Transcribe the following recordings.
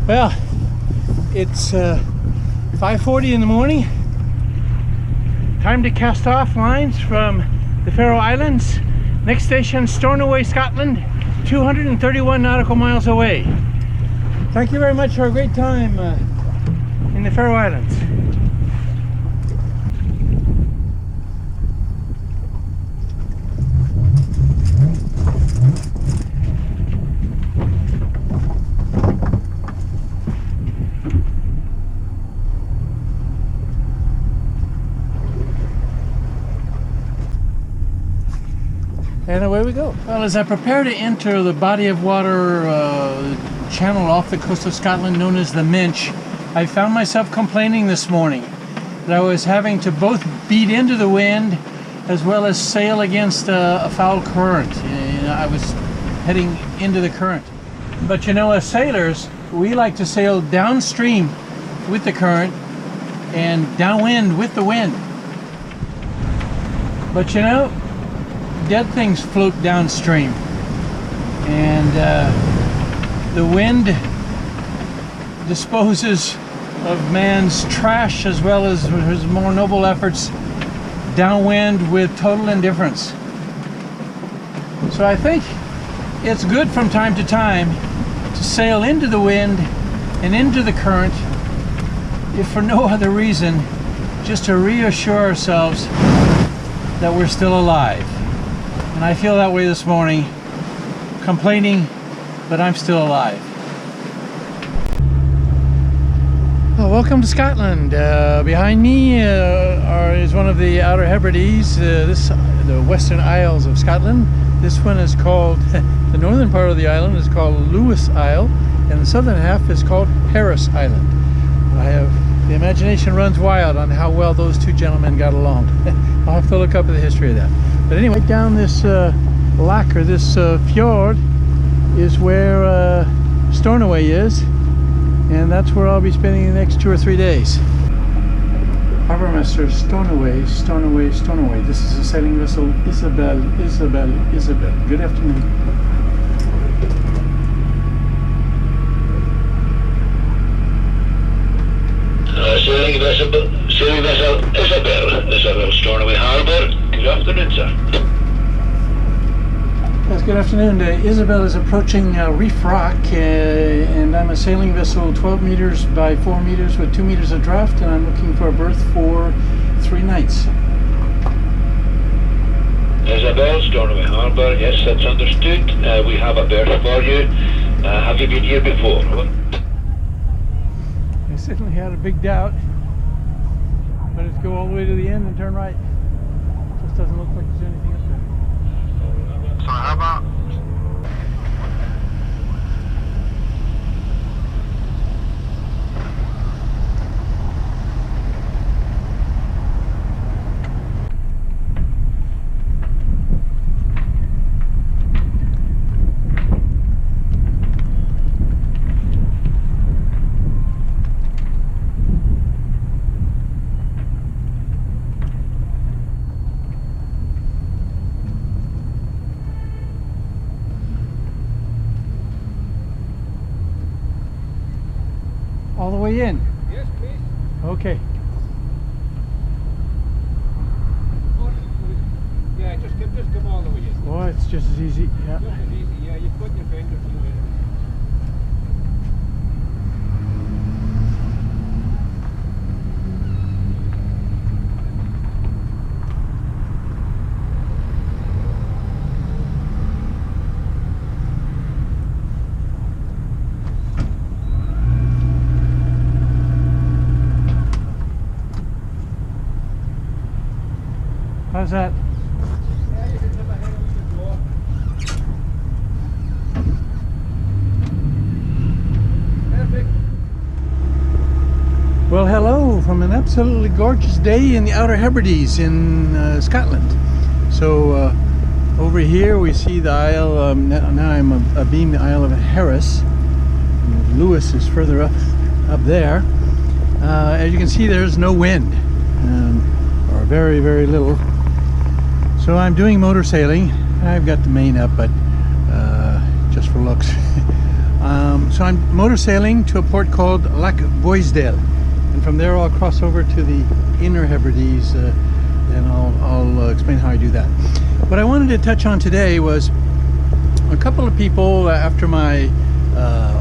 Well, it's 5:40 in the morning. Time to cast off lines from the Faroe Islands. Next station, Stornoway, Scotland, 231 nautical miles away. Thank you very much for a great time in the Faroe Islands. And away we go. Well, as I prepare to enter the body of water channel off the coast of Scotland known as the Minch, I found myself complaining this morning that I was having to both beat into the wind as well as sail against a foul current. I was heading into the current. But you know, as sailors, we like to sail downstream with the current and downwind with the wind. But you know, dead things float downstream, and the wind disposes of man's trash as well as his more noble efforts downwind with total indifference. So I think it's good from time to time to sail into the wind and into the current, if for no other reason, just to reassure ourselves that we're still alive. And I feel that way this morning, complaining, but I'm still alive. Well, welcome to Scotland. Behind me is one of the Outer Hebrides, the Western Isles of Scotland. This one is called, the northern part of the island is called Lewis Isle, and the southern half is called Harris Island. The imagination runs wild on how well those two gentlemen got along. I'll have to look up the history of that. But anyway, down this loch, or this fjord, is where Stornoway is, and that's where I'll be spending the next 2 or 3 days. Harbourmaster Stornoway, Stornoway, Stornoway. This is a sailing vessel, Isabel. Good afternoon. Sailing vessel Isabel, Stornoway Harbour. Good afternoon, sir. Yes, good afternoon. Isabel is approaching Reef Rock, and I'm a sailing vessel 12 meters by 4 meters with 2 meters of draft, and I'm looking for a berth for 3 nights. Isabel, Stornoway Harbour. Yes, that's understood. We have a berth for you. Have you been here before? I certainly had a big doubt. Let's go all the way to the end and turn right. Just doesn't look like there's anything up there. So how about? All the way in? Yes, please. Okay. Yeah, just come all the way in. Boy, it's just as easy. Yeah. Just as easy, yeah, you've got your fenders in there. How's that? Yeah, you can tip ahead a little bit more. Perfect. Well, hello from an absolutely gorgeous day in the Outer Hebrides in Scotland. So over here we see the Isle, now I'm abeam the Isle of Harris. Lewis is further up there. As you can see, there's no wind, or very, very little. So I'm doing motor sailing. I've got the main up, but just for looks. So I'm motor sailing to a port called Lac Boisdale, and from there I'll cross over to the inner Hebrides, and I'll explain how I do that. What I wanted to touch on today was a couple of people after my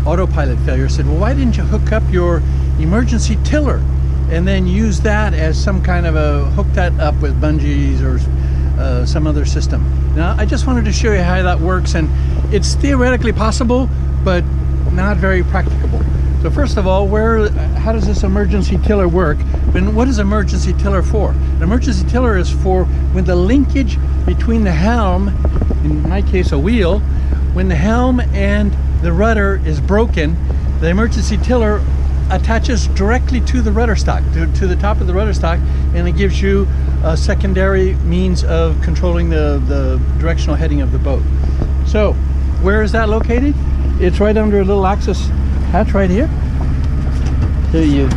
autopilot failure said, well, why didn't you hook up your emergency tiller and then use that as some kind of hook that up with bungees or some other system. Now, I just wanted to show you how that works, and it's theoretically possible, but not very practicable. So first of all, how does this emergency tiller work? And what is emergency tiller for? An emergency tiller is for when the linkage between the helm, in my case a wheel, when the helm and the rudder is broken, the emergency tiller attaches directly to the rudder stock, to the top of the rudder stock, and it gives you a secondary means of controlling the directional heading of the boat. So where is that located? It's right under a little access hatch right here. So you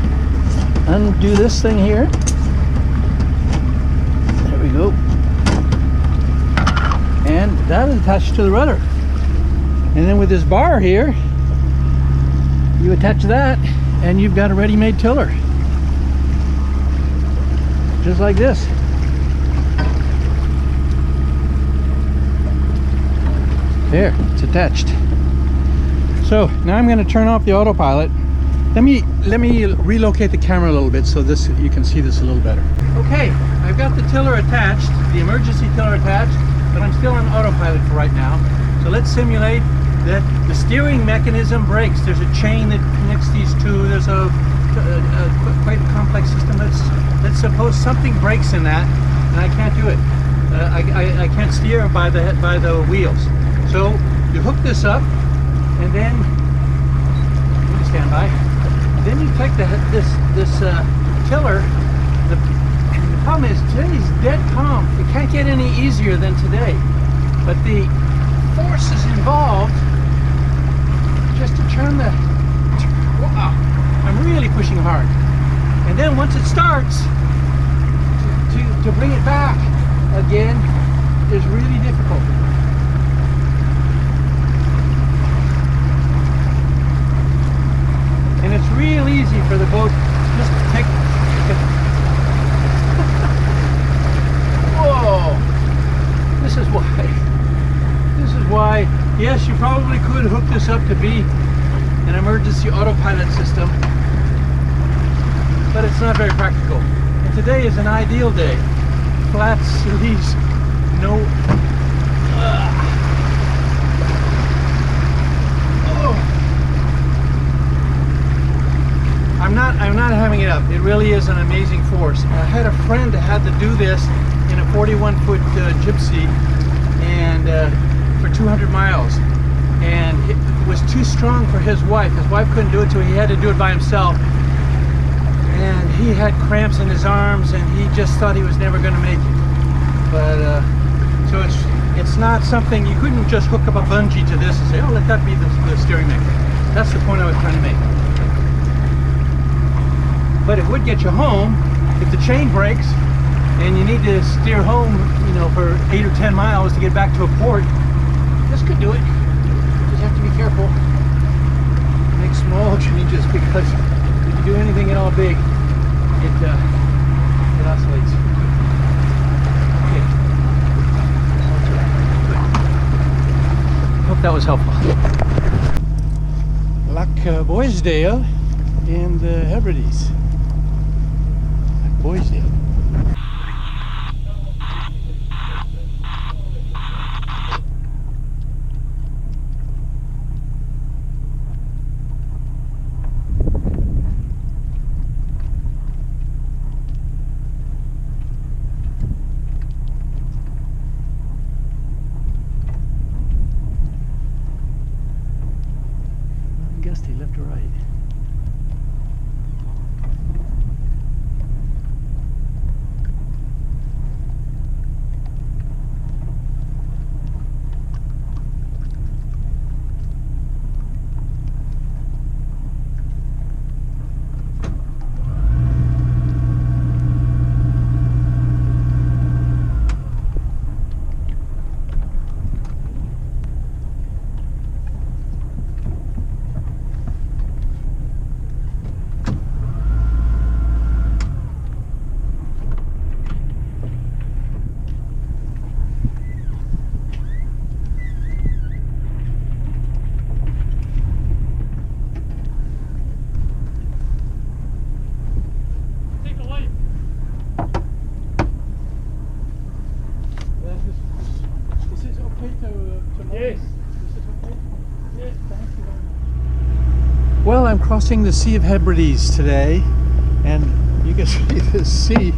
undo this thing here. There we go. And that is attached to the rudder. And then with this bar here, you attach that and you've got a ready-made tiller. Just like this. There, it's attached. So now I'm going to turn off the autopilot. Let me relocate the camera a little bit so you can see this a little better. Okay, I've got the tiller attached, the emergency tiller attached, but I'm still on autopilot for right now. So let's simulate that the steering mechanism breaks. There's a chain that connects these two. There's a quite a complex system. Let's suppose something breaks in that, and I can't do it. I can't steer by the wheels. So you hook this up, and then you stand by. And then you take this tiller. The problem is today's dead calm. It can't get any easier than today. But the forces involved just to turn the. Wow, I'm really pushing hard. And then once it starts, to bring it back again is really difficult. And it's real easy for the boat just to take whoa! This is why, yes, you probably could hook this up to be an emergency autopilot system, but it's not very practical. And today is an ideal day. Flat seas, no I'm not having it up. It really is an amazing force. I had a friend that had to do this in a 41-foot gypsy, and for 200 miles, and it was too strong for his wife. His wife couldn't do it, so he had to do it by himself. And he had cramps in his arms, and he just thought he was never going to make it. But so it's not something you couldn't just hook up a bungee to this and say, oh, let that be the steering mechanism. That's the point I was trying to make. But it would get you home if the chain breaks and you need to steer home, for 8 or 10 miles to get back to a port. This could do it. You just have to be careful. Make small changes, because if you do anything at all big, it oscillates. Okay. Hope that was helpful. Lac Boisdale in the Hebrides. Boisdale. Gusty, left or right? I'm crossing the Sea of Hebrides today, and you can see the sea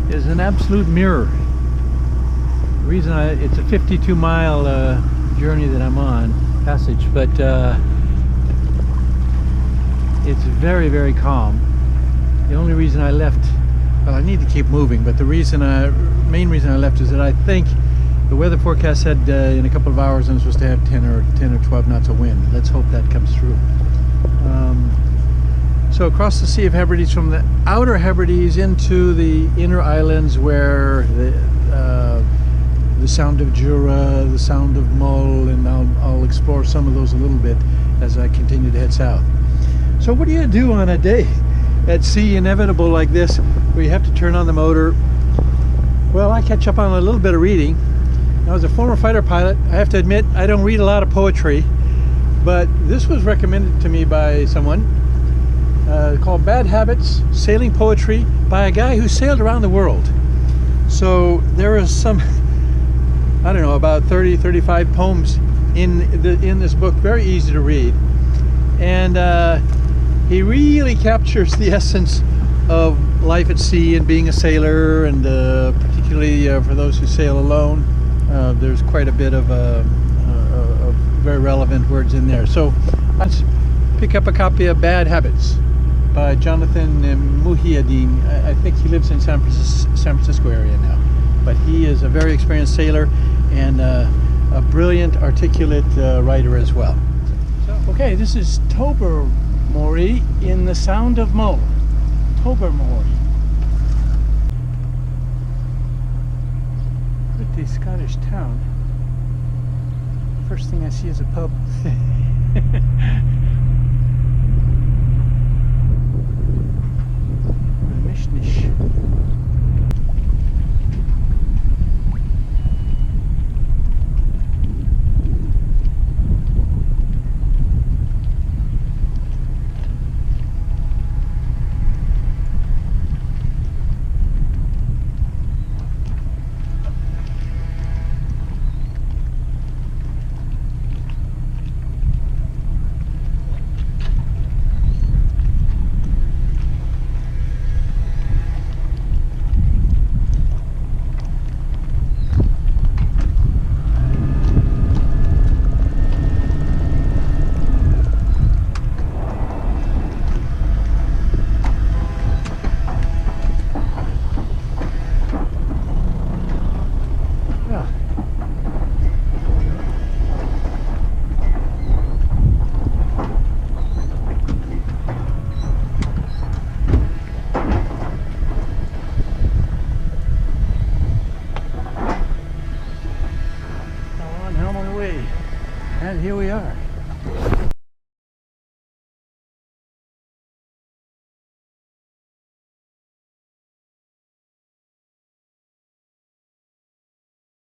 is an absolute mirror. The reason it's a 52-mile journey that I'm on, passage, but it's very, very calm. The only reason I left, well, I need to keep moving, but the main reason I left is that I think the weather forecast said in a couple of hours I'm supposed to have 10 or 12 knots of wind. Let's hope that comes through. So across the Sea of Hebrides, from the outer Hebrides into the inner islands, where the sound of Jura, the sound of Mull, and I'll explore some of those a little bit as I continue to head south. So what do you do on a day at sea, inevitable like this, where you have to turn on the motor? Well, I catch up on a little bit of reading. I was a former fighter pilot. I have to admit, I don't read a lot of poetry, but this was recommended to me by someone called Bad Habits, Sailing Poetry, by a guy who sailed around the world. So there is some, I don't know, about 30, 35 poems in this book, very easy to read. And he really captures the essence of life at sea and being a sailor, and particularly for those who sail alone. There's quite a bit of very relevant words in there. So let's pick up a copy of Bad Habits by Jonathan Muhyiddin. I think he lives in San Francisco area now, but he is a very experienced sailor and a brilliant, articulate writer as well. Okay, this is Tobermory in the Sound of Mull. Tobermory. Pretty Scottish town. First thing I see is a pub. Mishnish.